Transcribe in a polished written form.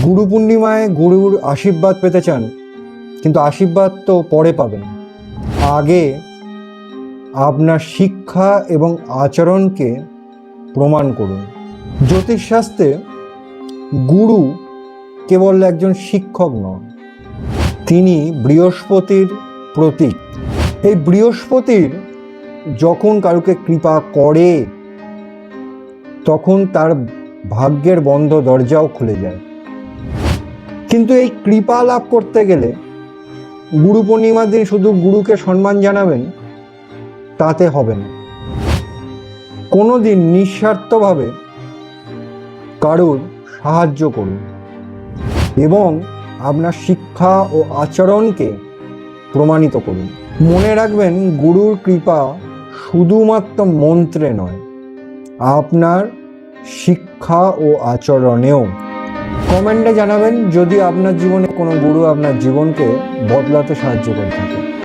গুরু পূর্ণিমায় গুরুর আশীর্বাদ পেতে চান, কিন্তু আশীর্বাদ তো পরে পাবেন। আগে আপনার শিক্ষা এবং আচরণকে প্রমাণ করুন। জ্যোতিষশাস্ত্রে গুরু কেবল একজন শিক্ষক নন, তিনি বৃহস্পতির প্রতীক। এই বৃহস্পতির যখন কারুকে কৃপা করে, তখন তার ভাগ্যের বন্ধ দরজাও খুলে যায়। কিন্তু এই কৃপা লাভ করতে গেলে গুরু পূর্ণিমার দিন শুধু গুরুকে সম্মান জানাবেন তাতে হবে না। কোনো দিন নিঃস্বার্থভাবে কারুর সাহায্য করুন এবং আপনার শিক্ষা ও আচরণকে প্রমাণিত করুন। মনে রাখবেন, গুরুর কৃপা শুধুমাত্র মন্ত্রে নয়, আপনার শিক্ষা ও আচরণেও। কমেন্টে জানাবেন যদি আপনার জীবনে কোনো গুরু আপনার জীবনকে বদলাতে সাহায্য করে থাকে।